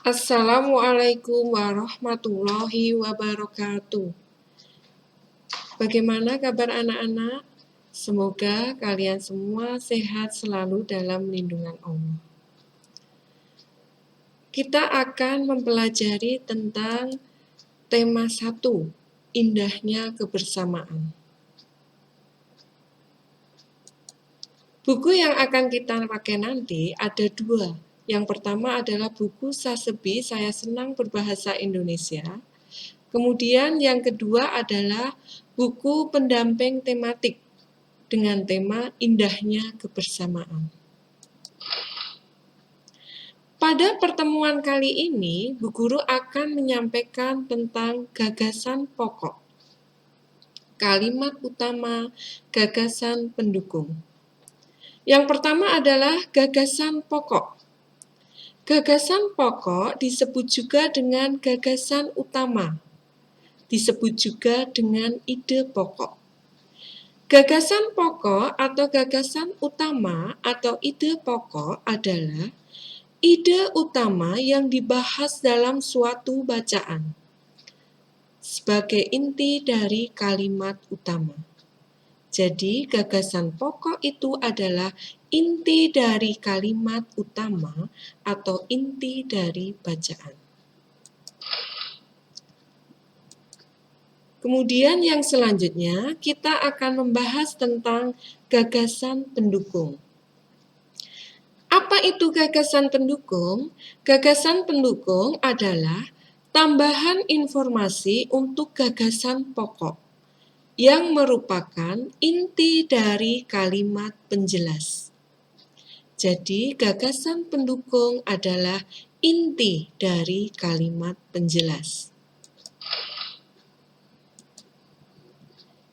Assalamualaikum warahmatullahi wabarakatuh. Bagaimana kabar anak-anak? Semoga kalian semua sehat selalu dalam lindungan Allah. Kita akan mempelajari tentang tema 1, indahnya kebersamaan. Buku yang akan kita pakai nanti ada 2. Yang pertama adalah buku Sasebi Saya Senang Berbahasa Indonesia. Kemudian yang kedua adalah buku pendamping tematik dengan tema indahnya kebersamaan. Pada pertemuan kali ini, Bu Guru akan menyampaikan tentang gagasan pokok, kalimat utama, gagasan pendukung. Yang pertama adalah gagasan pokok. Gagasan pokok disebut juga dengan gagasan utama. Disebut juga dengan ide pokok. Gagasan pokok atau gagasan utama atau ide pokok adalah ide utama yang dibahas dalam suatu bacaan sebagai inti dari kalimat utama. Jadi, gagasan pokok itu adalah inti dari kalimat utama atau inti dari bacaan. Kemudian yang selanjutnya kita akan membahas tentang gagasan pendukung. Apa itu gagasan pendukung? Gagasan pendukung adalah tambahan informasi untuk gagasan pokok yang merupakan inti dari kalimat penjelas. Jadi, gagasan pendukung adalah inti dari kalimat penjelas.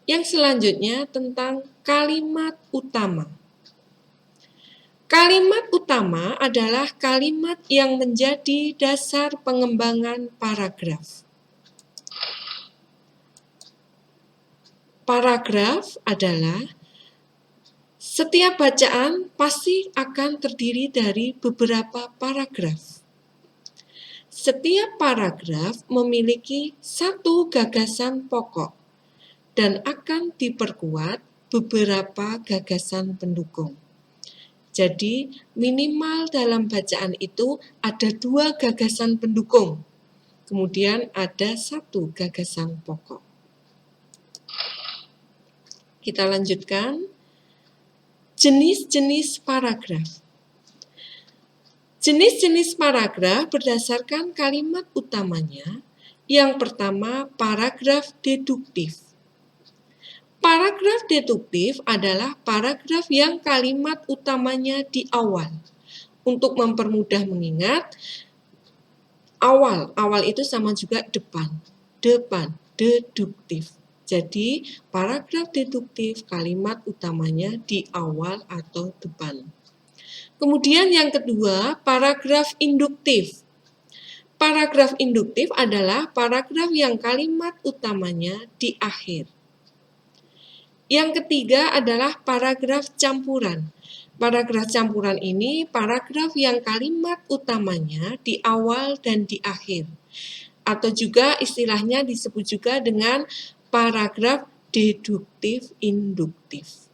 Yang selanjutnya tentang kalimat utama. Kalimat utama adalah kalimat yang menjadi dasar pengembangan paragraf. Paragraf adalah setiap bacaan pasti akan terdiri dari beberapa paragraf. Setiap paragraf memiliki satu gagasan pokok dan akan diperkuat beberapa gagasan pendukung. Jadi, minimal dalam bacaan itu ada 2 gagasan pendukung, kemudian ada 1 gagasan pokok. Kita lanjutkan. Jenis-jenis paragraf. Jenis-jenis paragraf berdasarkan kalimat utamanya. Yang pertama, paragraf deduktif. Paragraf deduktif adalah paragraf yang kalimat utamanya di awal. Untuk mempermudah mengingat, awal itu sama juga depan, deduktif. Jadi, paragraf deduktif kalimat utamanya di awal atau depan. Kemudian yang kedua, paragraf induktif. Paragraf induktif adalah paragraf yang kalimat utamanya di akhir. Yang ketiga adalah paragraf campuran. Paragraf campuran ini paragraf yang kalimat utamanya di awal dan di akhir. Atau juga istilahnya disebut juga dengan paragraf deduktif induktif.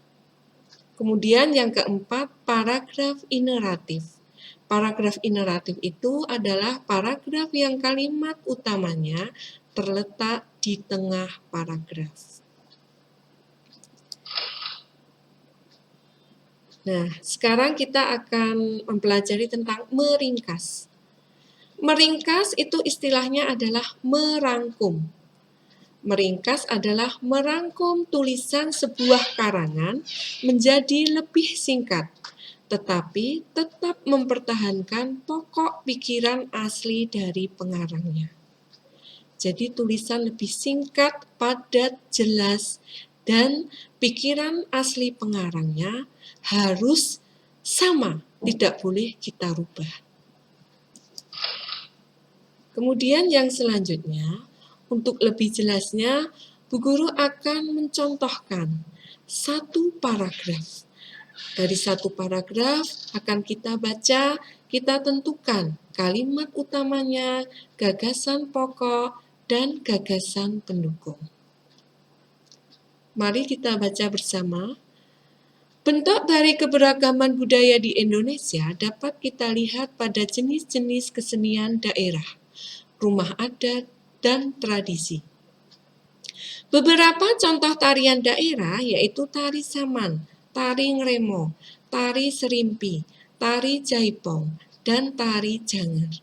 Kemudian yang keempat, paragraf ineratif. Paragraf ineratif itu adalah paragraf yang kalimat utamanya terletak di tengah paragraf. Nah, sekarang kita akan mempelajari tentang meringkas. Meringkas itu istilahnya adalah merangkum. Meringkas adalah merangkum tulisan sebuah karangan menjadi lebih singkat, tetapi tetap mempertahankan pokok pikiran asli dari pengarangnya. Jadi tulisan lebih singkat, padat, jelas, dan pikiran asli pengarangnya harus sama, tidak boleh kita rubah. Kemudian yang selanjutnya, untuk lebih jelasnya, Bu Guru akan mencontohkan satu paragraf. Dari satu paragraf akan kita baca, kita tentukan kalimat utamanya, gagasan pokok, dan gagasan pendukung. Mari kita baca bersama. Bentuk dari keberagaman budaya di Indonesia dapat kita lihat pada jenis-jenis kesenian daerah, rumah adat, dan tradisi. Beberapa contoh tarian daerah yaitu tari saman, tari ngremo, tari serimpi, tari jaipong, dan tari janger.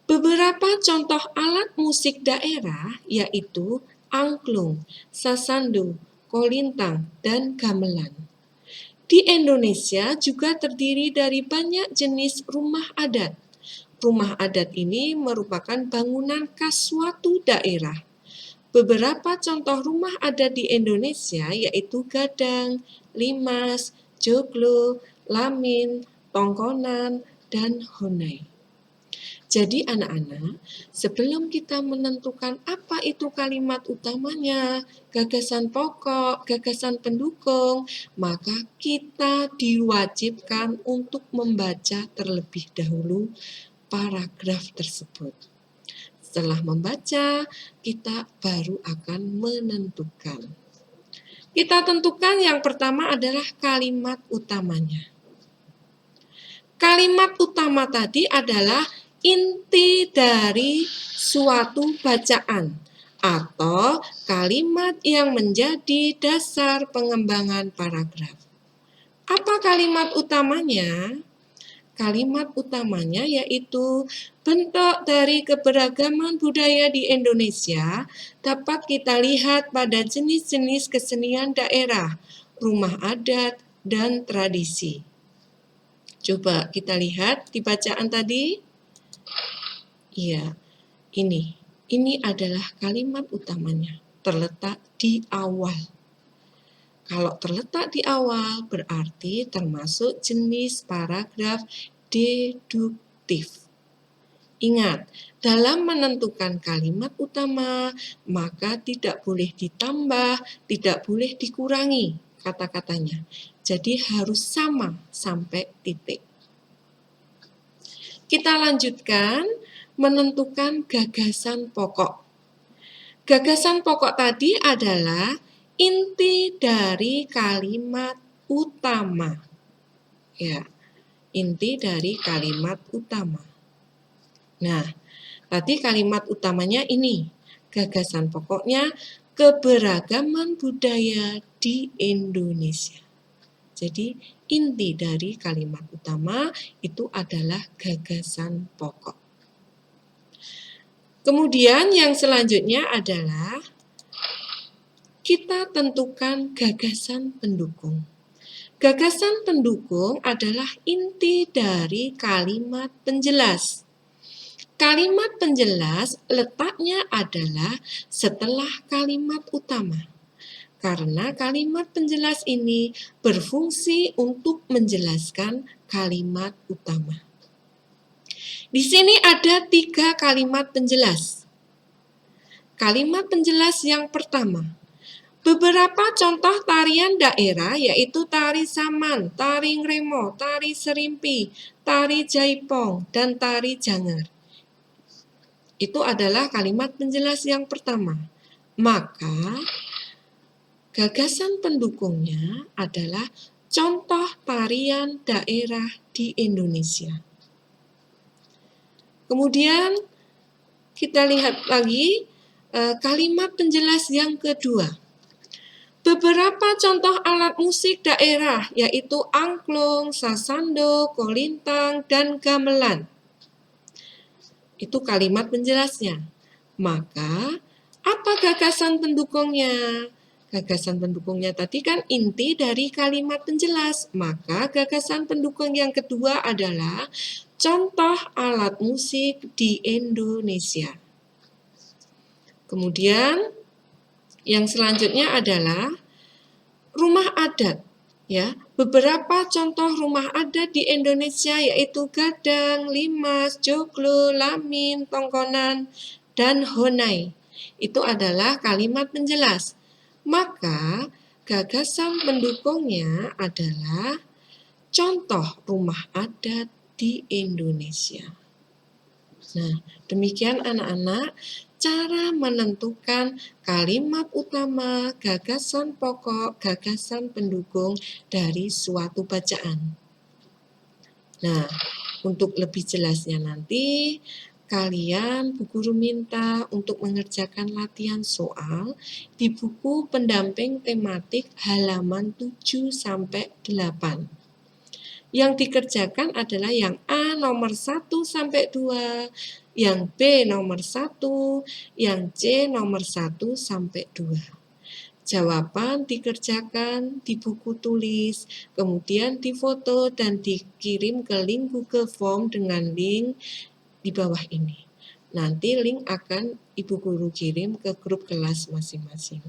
Beberapa contoh alat musik daerah yaitu angklung, sasando, kolintang, dan gamelan. Di Indonesia juga terdiri dari banyak jenis rumah adat. Rumah adat ini merupakan bangunan khas suatu daerah. Beberapa contoh rumah adat di Indonesia yaitu gadang, limas, joglo, lamin, tongkonan, dan honai. Jadi anak-anak, sebelum kita menentukan apa itu kalimat utamanya, gagasan pokok, gagasan pendukung, maka kita diwajibkan untuk membaca terlebih dahulu paragraf tersebut. Setelah membaca, kita baru akan menentukan. Kita tentukan yang pertama adalah kalimat utamanya. Kalimat utama tadi adalah inti dari suatu bacaan atau kalimat yang menjadi dasar pengembangan paragraf. Apa kalimat utamanya? Kalimat utamanya yaitu bentuk dari keberagaman budaya di Indonesia dapat kita lihat pada jenis-jenis kesenian daerah, rumah adat, dan tradisi. Coba kita lihat di bacaan tadi. Iya, ini adalah kalimat utamanya, terletak di awal. Kalau terletak di awal berarti termasuk jenis paragraf deduktif. Ingat, dalam menentukan kalimat utama, maka tidak boleh ditambah, tidak boleh dikurangi kata-katanya. Jadi harus sama sampai titik. Kita lanjutkan menentukan gagasan pokok. Gagasan pokok tadi adalah inti dari kalimat utama. Ya, inti dari kalimat utama. Nah, tadi kalimat utamanya ini. Gagasan pokoknya keberagaman budaya di Indonesia. Jadi, inti dari kalimat utama itu adalah gagasan pokok. Kemudian yang selanjutnya adalah kita tentukan gagasan pendukung. Gagasan pendukung adalah inti dari kalimat penjelas. Kalimat penjelas letaknya adalah setelah kalimat utama. Karena kalimat penjelas ini berfungsi untuk menjelaskan kalimat utama. Di sini ada 3 kalimat penjelas. Kalimat penjelas yang pertama, beberapa contoh tarian daerah yaitu tari saman, tari ngremo, tari serimpi, tari jaipong, dan tari janger. Itu adalah kalimat penjelas yang pertama. Maka gagasan pendukungnya adalah contoh tarian daerah di Indonesia. Kemudian kita lihat lagi kalimat penjelas yang kedua. Beberapa contoh alat musik daerah yaitu angklung, sasando, kolintang, dan gamelan. Itu kalimat penjelasnya. Maka apa gagasan pendukungnya? Gagasan pendukungnya tadi kan inti dari kalimat penjelas. Maka gagasan pendukung yang kedua adalah contoh alat musik di Indonesia. Kemudian yang selanjutnya adalah rumah adat. Ya, beberapa contoh rumah adat di Indonesia yaitu gadang, limas, joglo, lamin, tongkonan, dan honai. Itu adalah kalimat penjelas. Maka gagasan pendukungnya adalah contoh rumah adat di Indonesia. Nah, demikian anak-anak cara menentukan kalimat utama, gagasan pokok, gagasan pendukung dari suatu bacaan. Nah, untuk lebih jelasnya nanti, kalian Bu Guru minta untuk mengerjakan latihan soal di buku pendamping tematik halaman 7 sampai 8. Yang dikerjakan adalah yang A nomor 1 sampai 2, yang B nomor 1, yang C nomor 1 sampai 2. Jawaban dikerjakan di buku tulis, kemudian difoto dan dikirim ke link Google Form dengan link di bawah ini. Nanti link akan Ibu Guru kirim ke grup kelas masing-masing.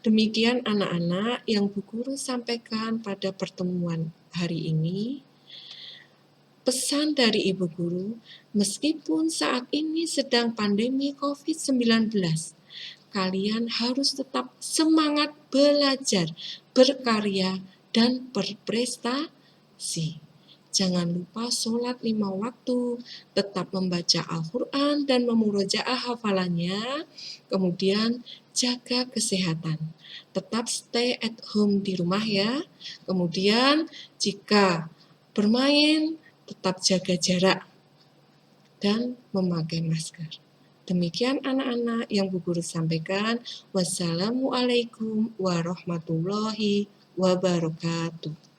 Demikian anak-anak yang Bu Guru sampaikan pada pertemuan hari ini. Pesan dari Ibu Guru, meskipun saat ini sedang pandemi COVID-19, kalian harus tetap semangat belajar, berkarya, dan berprestasi. Jangan lupa sholat 5 waktu, tetap membaca Al-Quran dan memurojaah hafalannya, kemudian jaga kesehatan. Tetap stay at home di rumah ya. Kemudian jika bermain, tetap jaga jarak dan memakai masker. Demikian anak-anak yang Bu Guru sampaikan. Wassalamualaikum warahmatullahi wabarakatuh.